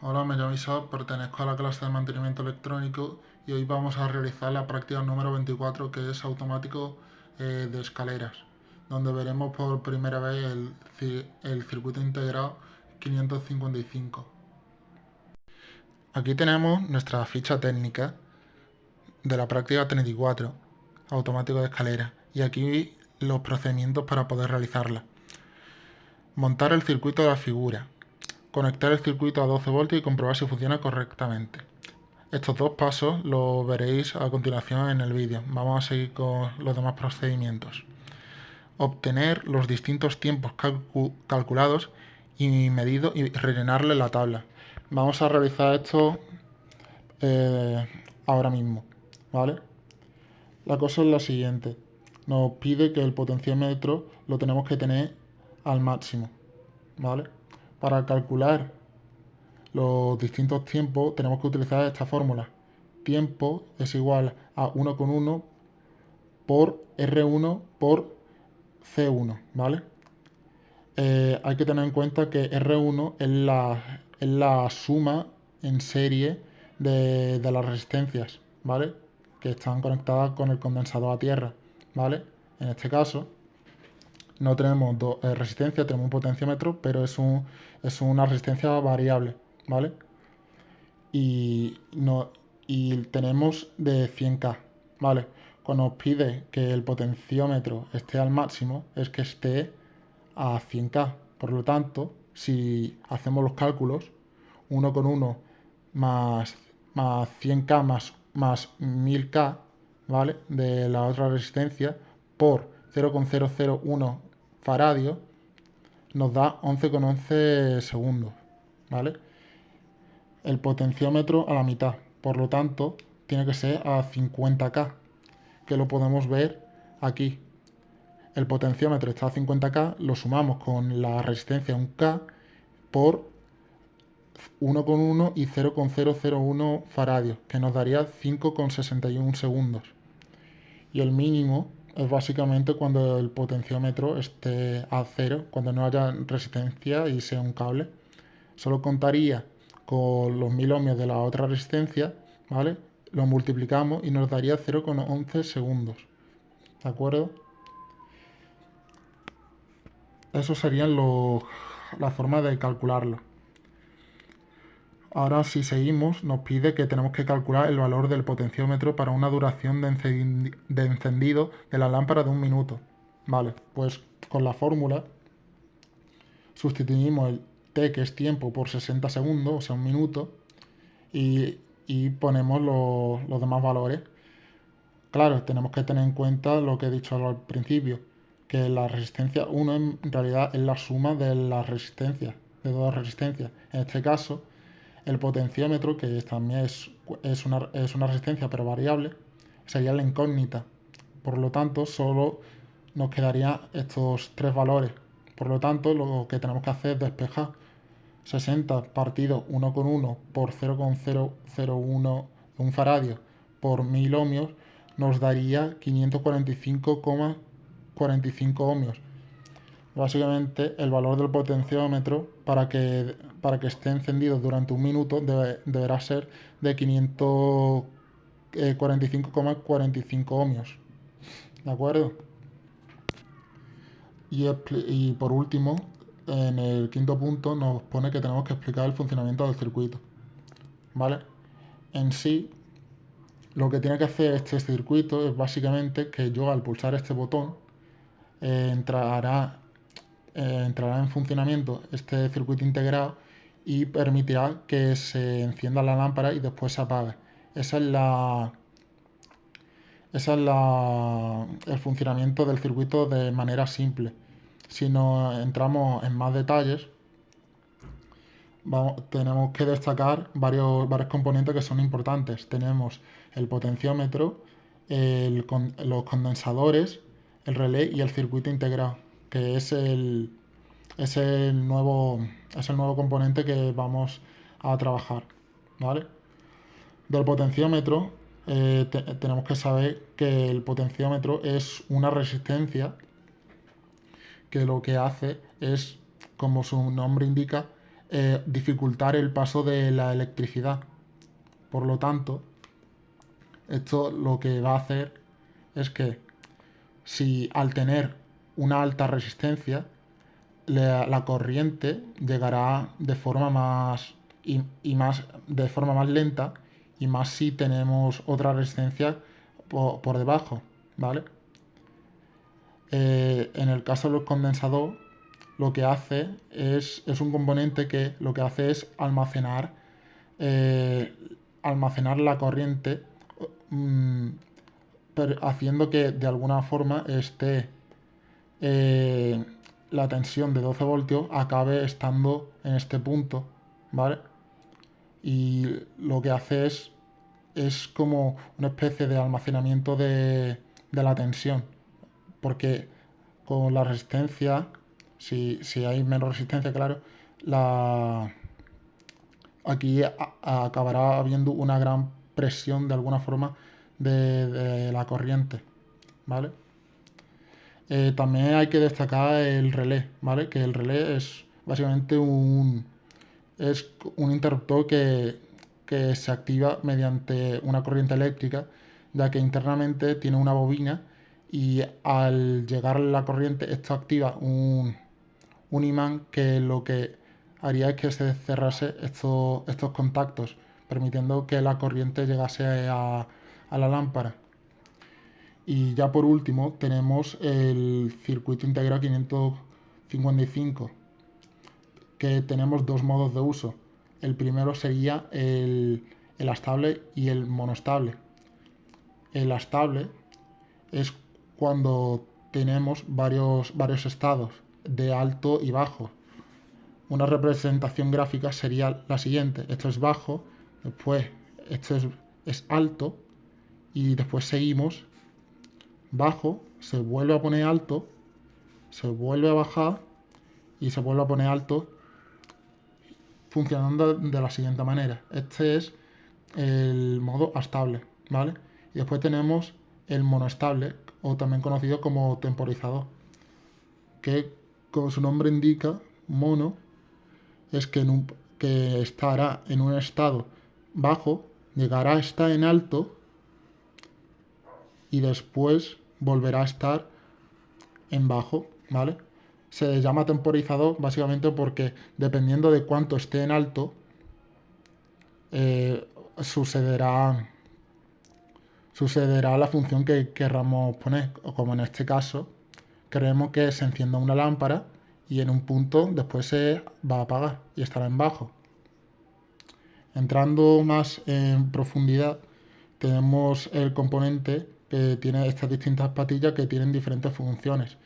Hola, me llamo Isaac, pertenezco a la clase de mantenimiento electrónico y hoy vamos a realizar la práctica número 24 que es automático de escaleras, donde veremos por primera vez el circuito integrado 555. Aquí tenemos nuestra ficha técnica de la práctica 34, automático de escaleras, y aquí los procedimientos para poder realizarla. Montar el circuito de la figura. Conectar el circuito a 12 voltios y comprobar si funciona correctamente. Estos dos pasos los veréis a continuación en el vídeo. Vamos a seguir con los demás procedimientos. Obtener los distintos tiempos calculados y medidos y rellenarle la tabla. Vamos a realizar esto ahora mismo, ¿vale? La cosa es la siguiente. Nos pide que el potenciómetro lo tenemos que tener al máximo, ¿vale? Para calcular los distintos tiempos tenemos que utilizar esta fórmula. Tiempo es igual a 1,1 por R1 por C1, ¿vale? Hay que tener en cuenta que R1 es la suma en serie de las resistencias, ¿vale? Que están conectadas con el condensador a tierra, ¿vale? En este caso no tenemos resistencia, tenemos un potenciómetro, pero es una resistencia variable, ¿vale? Y, no, y tenemos de 100K, ¿vale? Cuando nos pide que el potenciómetro esté al máximo, es que esté a 100K. Por lo tanto, si hacemos los cálculos, 1,1 más 100K más 1000K, ¿vale? De la otra resistencia por 0,001 faradios nos da 11,11 segundos, ¿vale? El potenciómetro a la mitad, por lo tanto, tiene que ser a 50K, que lo podemos ver aquí. El potenciómetro está a 50K, lo sumamos con la resistencia 1K por 1,1 y 0,001 faradios, que nos daría 5,61 segundos. Y el mínimo es básicamente cuando el potenciómetro esté a cero, cuando no haya resistencia y sea un cable. Solo contaría con los 1000 ohmios de la otra resistencia, ¿vale? Lo multiplicamos y nos daría 0,11 segundos, ¿de acuerdo? Eso serían la forma de calcularlo. Ahora, si seguimos, nos pide que tenemos que calcular el valor del potenciómetro para una duración de encendido de la lámpara de 1 minuto. Vale, pues con la fórmula sustituimos el t, que es tiempo, por 60 segundos, o sea, 1 minuto, y ponemos los demás valores. Claro, tenemos que tener en cuenta lo que he dicho al principio, que la resistencia 1 en realidad es la suma de las resistencias, de dos resistencias. En este caso, el potenciómetro, que también es una resistencia pero variable, sería la incógnita. Por lo tanto, solo nos quedarían estos tres valores. Por lo tanto, lo que tenemos que hacer es despejar 60 partido 1,1 por 0,001 un faradio por 1000 ohmios nos daría 545,45 ohmios. Básicamente, el valor del potenciómetro para que esté encendido durante 1 minuto deberá ser de 545,45 ohmios. ¿De acuerdo? Y por último, en el quinto punto nos pone que tenemos que explicar el funcionamiento del circuito, ¿vale? En sí, lo que tiene que hacer este circuito es básicamente que yo, al pulsar este botón, entrará en funcionamiento este circuito integrado y permitirá que se encienda la lámpara y después se apague. El funcionamiento del circuito de manera simple. Si nos entramos en más detalles, tenemos que destacar varios componentes que son importantes. Tenemos el potenciómetro, los condensadores, el relé y el circuito integrado, que es el nuevo componente que vamos a trabajar, ¿vale? Del potenciómetro, tenemos que saber que el potenciómetro es una resistencia que lo que hace es, como su nombre indica, dificultar el paso de la electricidad. Por lo tanto, esto lo que va a hacer es que si al tener una alta resistencia, la corriente llegará de forma más y más de forma más lenta, y más si tenemos otra resistencia por debajo, ¿vale? En el caso del condensador, lo que hace es un componente que lo que hace es eh, almacenar la corriente, mm, haciendo que de alguna forma eh, la tensión de 12 voltios acabe estando en este punto, ¿vale? Y lo que hace es como una especie de almacenamiento de la tensión, porque con la resistencia, si hay menos resistencia, claro, la, aquí acabará habiendo una gran presión de alguna forma de la corriente, ¿vale? También hay que destacar el relé, ¿vale? Que el relé es básicamente es un interruptor que se activa mediante una corriente eléctrica, ya que internamente tiene una bobina, y al llegar la corriente esto activa un imán que lo que haría es que se cerrase estos contactos, permitiendo que la corriente llegase a la lámpara. Y ya por último tenemos el circuito integrado 555, que tenemos dos modos de uso. El primero sería el astable y el monostable. El astable es cuando tenemos varios estados de alto y bajo. Una representación gráfica sería la siguiente: esto es bajo, después esto es alto, y después seguimos bajo, se vuelve a poner alto, se vuelve a bajar y se vuelve a poner alto, funcionando de la siguiente manera. Este es el modo astable, ¿vale? Y después tenemos el monoestable, o también conocido como temporizador, que, como su nombre indica, mono, es que estará en un estado bajo, llegará a estar en alto y después volverá a estar en bajo, ¿vale? Se llama temporizador básicamente porque dependiendo de cuánto esté en alto, eh, sucederá, sucederá la función que querramos poner, o como en este caso, queremos que se encienda una lámpara y en un punto después se va a apagar y estará en bajo. Entrando más en profundidad, tenemos el componente que tiene estas distintas patillas que tienen diferentes funciones.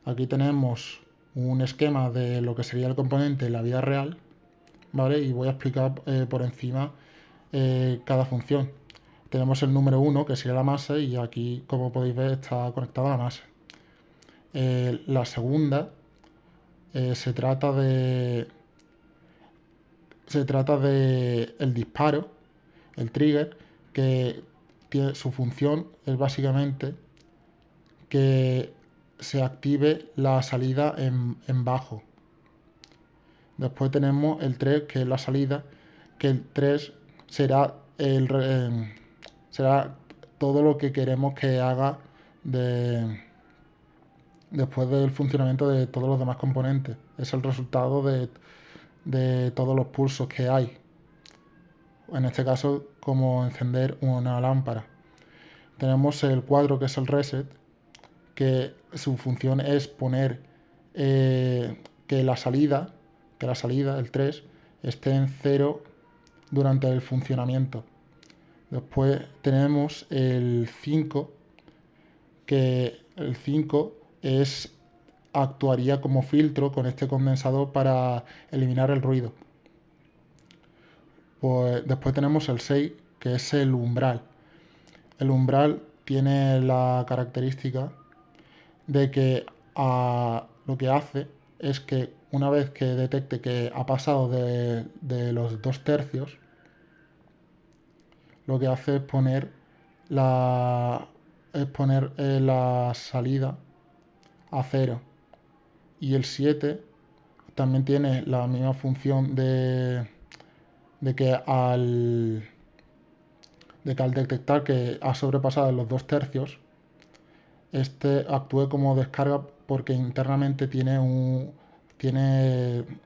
Aquí tenemos un esquema de lo que sería el componente en la vida real, ¿vale? Y voy a explicar por encima cada función. Tenemos el número 1, que sería la masa, y aquí, como podéis ver, está conectada a la masa. La segunda se trata de el disparo, el trigger, que su función es básicamente que se active la salida en bajo. Después tenemos el 3, que es la salida, que el 3 será, será todo lo que queremos que haga después del funcionamiento de todos los demás componentes. Es el resultado de todos los pulsos que hay. En este caso, como encender una lámpara. Tenemos el 4, que es el reset, que su función es poner que la salida, el 3, esté en 0 durante el funcionamiento. Después tenemos el 5, que el 5 actuaría como filtro con este condensador para eliminar el ruido. Pues después tenemos el 6, que es el umbral. El umbral tiene la característica de que lo que hace es que una vez que detecte que ha pasado de los 2 tercios, lo que hace es poner la salida a 0. Y el 7 también tiene la misma función de que al detectar que ha sobrepasado los 2 tercios, este actúe como descarga porque internamente tiene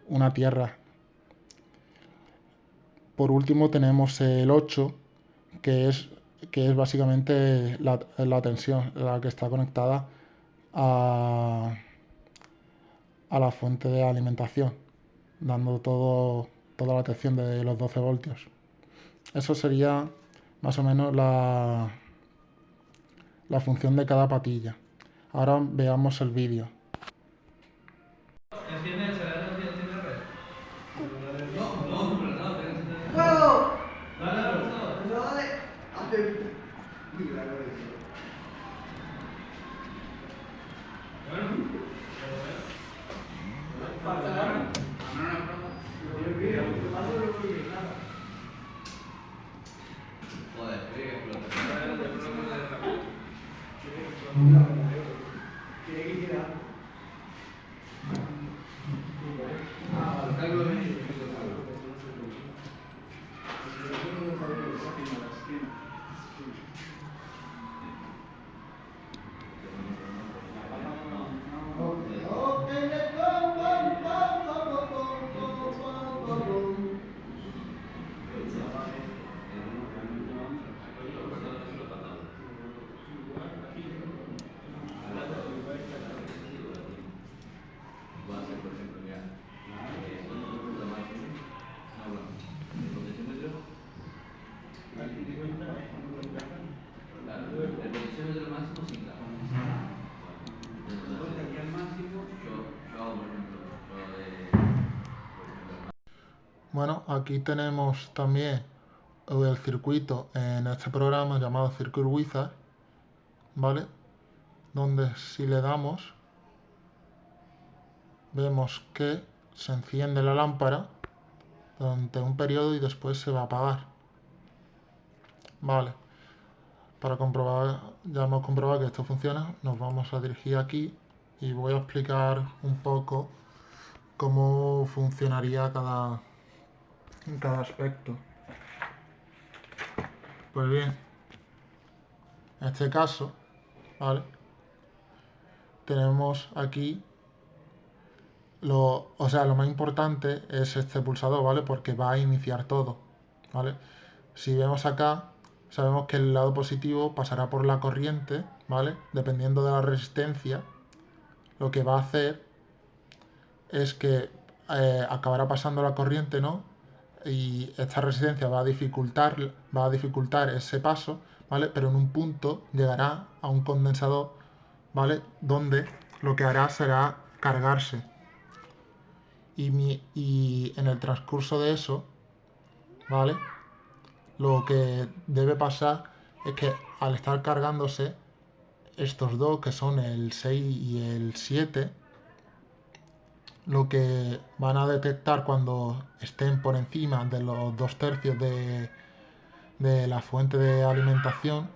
una tierra. Por último tenemos el 8, que es básicamente la tensión, la que está conectada a la fuente de alimentación, dando toda la tensión de los 12 voltios. Eso sería más o menos la función de cada patilla. Ahora veamos el vídeo. Enciende el acelerador y enciende el red. ¡Fuego! Dale al pulsador. Dale. Hace. Bueno, aquí tenemos también el circuito en este programa llamado Circuit Wizard, ¿vale? Donde si le damos, vemos que se enciende la lámpara durante un periodo y después se va a apagar. Vale, para comprobar, ya hemos comprobado que esto funciona, nos vamos a dirigir aquí y voy a explicar un poco cómo funcionaría cada aspecto. Pues bien, en este caso, ¿vale? Tenemos aquí lo más importante es este pulsador, ¿vale? Porque va a iniciar todo, ¿vale? Si vemos acá, sabemos que el lado positivo pasará por la corriente, ¿vale? Dependiendo de la resistencia, lo que va a hacer es que acabará pasando la corriente, ¿no? Y esta resistencia va a dificultar ese paso, ¿vale? Pero en un punto llegará a un condensador, ¿vale? Donde lo que hará será cargarse. Y en el transcurso de eso, ¿vale? Lo que debe pasar es que al estar cargándose, estos dos, que son el 6 y el 7, lo que van a detectar cuando estén por encima de los 2 tercios de la fuente de alimentación,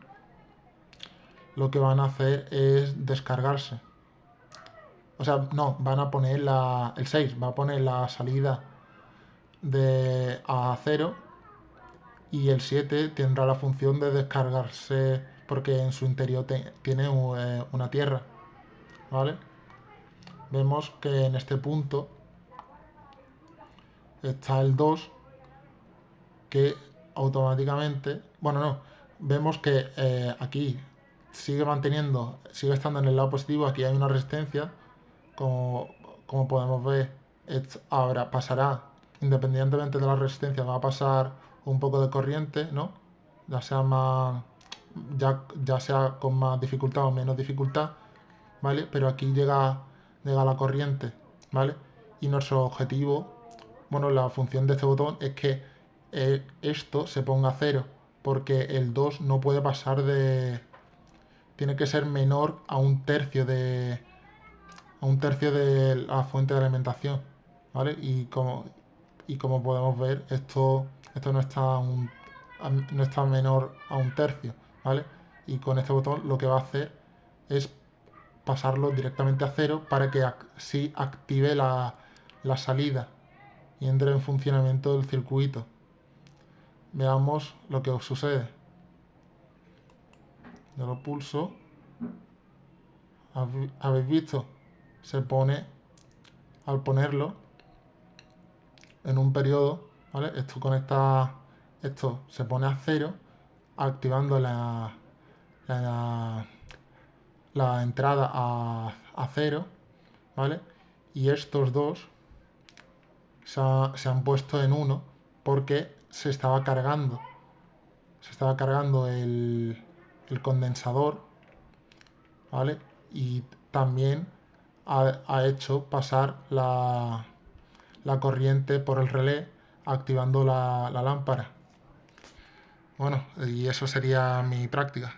lo que van a hacer es descargarse. O sea, no, van a poner el 6 va a poner la salida a 0 y el 7 tendrá la función de descargarse porque en su interior tiene una tierra, ¿vale? Vemos que en este punto está el 2 que automáticamente, bueno, no, vemos que aquí sigue estando en el lado positivo, aquí hay una resistencia, como podemos ver, ahora pasará, independientemente de la resistencia, va a pasar un poco de corriente, ¿no? Ya sea ya sea con más dificultad o menos dificultad, ¿vale? Pero aquí llega la corriente, ¿vale? Y nuestro objetivo, bueno, la función de este botón es que esto se ponga a 0, porque el 2 no puede pasar tiene que ser menor a un tercio de la fuente de alimentación, ¿vale? Y como podemos ver, esto no está menor a un tercio, ¿vale? Y con este botón lo que va a hacer es pasarlo directamente a 0 para que sí active la la salida y entre en funcionamiento del circuito. Veamos lo que os sucede. Yo lo pulso. ¿Habéis visto? Se pone, al ponerlo en un periodo, ¿vale? Esto se pone a 0, activando la entrada a 0, ¿vale? Y estos dos se han puesto en 1 porque se estaba cargando. Se estaba cargando el condensador, ¿vale? Y también ha hecho pasar la corriente por el relé, activando la lámpara. Bueno, y eso sería mi práctica.